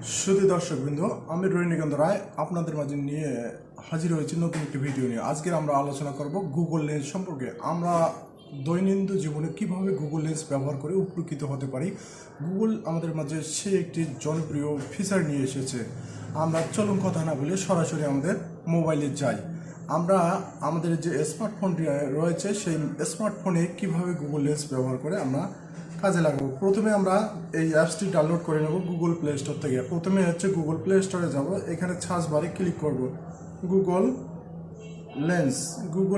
সুধী দর্শকবৃন্দ, আমি রজনীকান্ত রায় আপনাদের মাঝে নিয়ে হাজির হয়েছি নতুন একটি ভিডিও নিয়ে। আজকে আমরা আলোচনা করব গুগল লেন্স সম্পর্কে। আমরা দৈনন্দিন জীবনে কিভাবে গুগল লেন্স ব্যবহার করে উপকৃত হতে পারি। গুগল আমাদের মাঝে সে একটি জনপ্রিয় ফিচার নিয়ে এসেছে। আমরা চলুন কথা না বলে সরাসরি আমাদের মোবাইলে যাই। আমরা আমাদের যে স্মার্টফোনটি রয়েছে সেই স্মার্টফোনে কিভাবে গুগল লেন্স ব্যবহার করে আমরা কাজে লাগাবো। প্রথমে আমরা এই অ্যাপসটি ডাউনলোড করে নেব গুগল প্লে স্টোর থেকে। প্রথমে হচ্ছে গুগল প্লে স্টোরে যাব, এখানে সার্চ বারে ক্লিক করব গুগল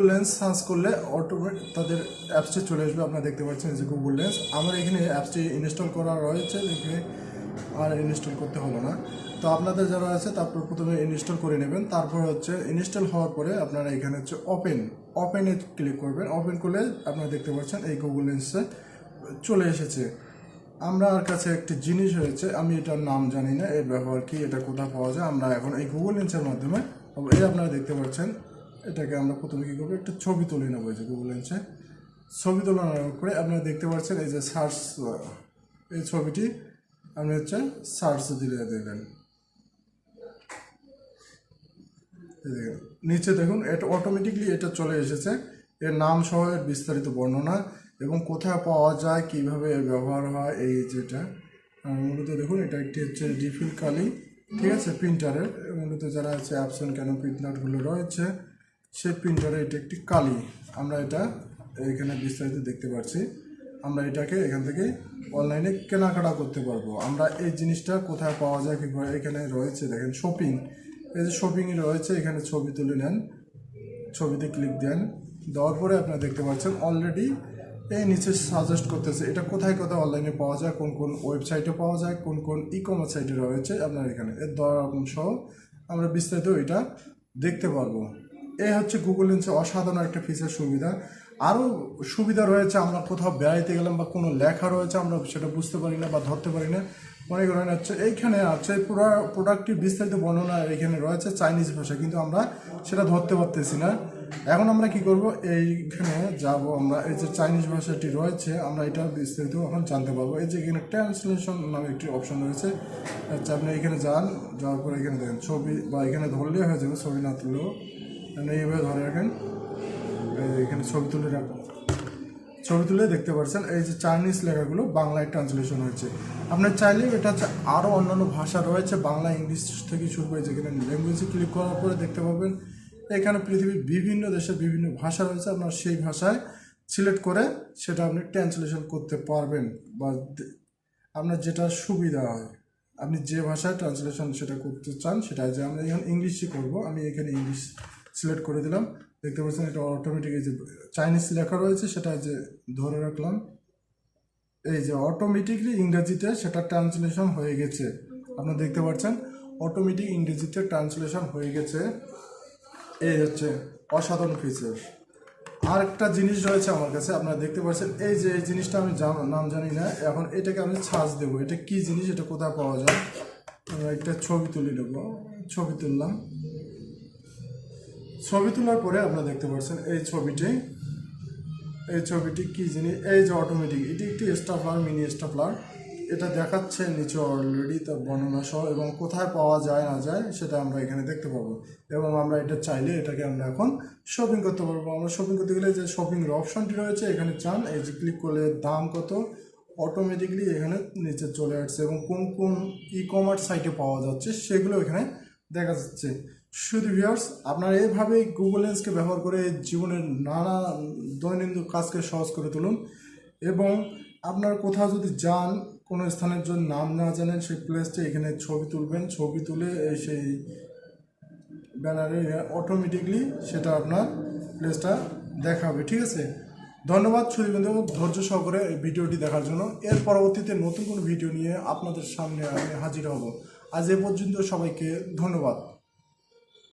লেন্স সার্চ করলে অটোমেটিক তাদের অ্যাপসটি চলে আসবে। আপনারা দেখতে পাচ্ছেন যে গুগল লেন্স। আমার এখানে অ্যাপসটি ইনস্টল করা রয়েছে, এখানে আর ইনস্টল করতে হলো না। তো আপনাদের যারা আছে তারপর প্রথমে ইনস্টল করে নেবেন। তারপর হচ্ছে ইনস্টল হওয়ার পরে আপনারা এখানে হচ্ছে ওপেনে ক্লিক করবেন। ওপেন করলে আপনারা দেখতে পাচ্ছেন এই গুগল লেন্সে চলে এসেছে। আমার কাছে একটি জিনিস হয়েছে, আমি এটার নাম জানি না, এর ব্যবহার কি, এটা কোথায় পাওয়া যায়। আমরা এখন এই গুগল লেন্সের মাধ্যমে এই আপনারা দেখতে পাচ্ছেন, এটাকে আমরা প্রথমে কী করবো, একটা ছবি তুলে নেবো। এই যে গুগল লেন্সে ছবি তোলার পরে আপনারা দেখতে পাচ্ছেন এই যে সার্চ, এই ছবিটি আপনি হচ্ছে সার্চ দিলে দেবেন। নিচে দেখুন, এটা অটোমেটিকলি এটা চলে এসেছে, এর নাম সহ এর বিস্তারিত বর্ণনা এবং কোথায় পাওয়া যায়, কিভাবে এর ব্যবহার হয়। এই যেটা মূলত দেখুন, এটা একটি হচ্ছে রিফিল কালি, ঠিক আছে, প্রিন্টারের। মূলত যারা আছে অ্যাপসন কেন প্রিন্টারগুলো রয়েছে সেই প্রিন্টারে এটা একটি কালি। আমরা এটা এখানে বিস্তারিত দেখতে পাচ্ছি। আমরা এটাকে এখান থেকে অনলাইনে কেনাকাটা করতে পারবো। আমরা এই জিনিসটা কোথায় পাওয়া যায়, কীভাবে, এখানে রয়েছে দেখেন শপিং, এই যে শপিংয়ে রয়েছে, এখানে ছবি তুলে নেন, ছবিতে ক্লিক দেন, দেওয়ার পরে আপনারা দেখতে পাচ্ছেন অলরেডি এই নিচে সাজেস্ট করতেছে এটা কোথায় কোথায় অনলাইনে পাওয়া যায়, কোন কোন ওয়েবসাইটে পাওয়া যায়, কোন কোন ই কমার্স সাইটে রয়েছে। আপনার এখানে এর দর সহ আমরা বিস্তারিত এটা দেখতে পারবো। এই হচ্ছে গুগল লেন্সের অসাধারণ একটা ফিচার সুবিধা। আরও সুবিধা রয়েছে, আমরা কোথাও বেড়াইতে গেলাম বা কোনো লেখা রয়েছে আমরা সেটা বুঝতে পারি না বা ধরতে পারি না, মনে করেন হচ্ছে এইখানে আছে পুরো প্রোডাক্টটির বিস্তারিত বর্ণনা এখানে রয়েছে চাইনিজ ভাষা, কিন্তু আমরা সেটা ধরতে পারতেছি না। এখন আমরা কি করব, এইখানে যাব, আমরা এই যে চাইনিজ ভাষাটি রয়েছে আমরা এটা বিস্তারিত এখন জানতে পারবো। এই যে এখানে ট্রান্সলেশন নামে একটি অপশন রয়েছে, আচ্ছা আপনি এখানে যাওয়ার পরে এখানে দেখেন ছবি, বা এখানে ধরলেই হয়ে যাবে, ছবি না তুললেও এইভাবে ধরে রাখেন, এখানে ছবি তুলে দেখতে পাচ্ছেন এই যে চাইনিজ লেখাগুলো বাংলায় ট্রান্সলেশন হয়েছে। আপনার চাইলে এটা হচ্ছে আরও অন্যান্য ভাষা রয়েছে, বাংলা ইংলিশ থেকে শুরু করে, যেখানে ল্যাঙ্গুয়েজে ক্লিক করার পরে দেখতে পাবেন এখানে পৃথিবীর বিভিন্ন দেশের বিভিন্ন ভাষা রয়েছে। আপনার সেই ভাষায় সিলেক্ট করে সেটা আপনি ট্রান্সলেশন করতে পারবেন, বা আপনার যেটা সুবিধা হয়, আপনি যে ভাষায় ট্রান্সলেশন সেটা করতে চান সেটা। যে আমরা এখন ইংলিশই করব, আমি এখানে ইংলিশ সিলেক্ট করে দিলাম। দেখতে পাচ্ছেন এটা অটোমেটিক, এই যে চাইনিজ লেখা রয়েছে সেটা যে ধরে রাখলাম, এই যে অটোমেটিকলি ইংরেজিতে সেটা ট্রান্সলেশন হয়ে গেছে। আপনারা দেখতে পাচ্ছেন অটোমেটিক ইংরেজিতে ট্রান্সলেশন হয়ে গেছে। এই হচ্ছে অসাধারণ ফিচার। আর একটা জিনিস রয়েছে আমার কাছে, আপনারা দেখতে পাচ্ছেন এই যে এই জিনিসটা আমি নাম জানি না, এখন এটাকে আমি সার্চ দেবো, এটা কি জিনিস, এটা কোথায় পাওয়া যায়। একটা ছবি তুলে নেব, ছবি তুললাম, ছবি তোলার পরে আপনারা দেখতে পাচ্ছেন এই ছবিটি কি জিনিস, এই যে অটোমেটিক, এটি একটি স্টাফলার, মিনি স্টাফলার, এটা দেখাচ্ছে নিচে অলরেডি তার বর্ণনা সহ, এবং কোথায় পাওয়া যায় না যায় সেটা আমরা এখানে দেখতে পাবো। এবং আমরা এটা চাইলে এটাকে আমরা এখন শপিং করতে পারবো। আমরা শপিং করতে গেলে যে শপিংয়ের অপশনটি রয়েছে এখানে চান, এই যে ক্লিক করলে দাম কত, অটোমেটিকলি এখানে নিচে চলে আসছে, এবং কোন কোন ই কমার্স সাইটে পাওয়া যাচ্ছে সেগুলো এখানে দেখা যাচ্ছে। শুধু ভিউয়ার্স, আপনারা এইভাবেই গুগল লেন্সকে ব্যবহার করে জীবনের নানা দৈনন্দিন কাজকে সহজ করে তুলুন। এবং আপনার কোথাও যদি যান, কোনো স্থানের জন্য নাম না জানেন, সেই প্লেসটা এখানে ছবি তুলবেন, ছবি তুলে সেই ব্যানারে অটোমেটিকলি সেটা আপনার প্লেসটা দেখাবে, ঠিক আছে। ধন্যবাদ সুধীবৃন্দ, ধৈর্য সহকারে এই ভিডিওটি দেখার জন্য। এর পরবর্তীতে নতুন কোনো ভিডিও নিয়ে আপনাদের সামনে আমি হাজির হব। আজ এ পর্যন্ত, সবাইকে ধন্যবাদ।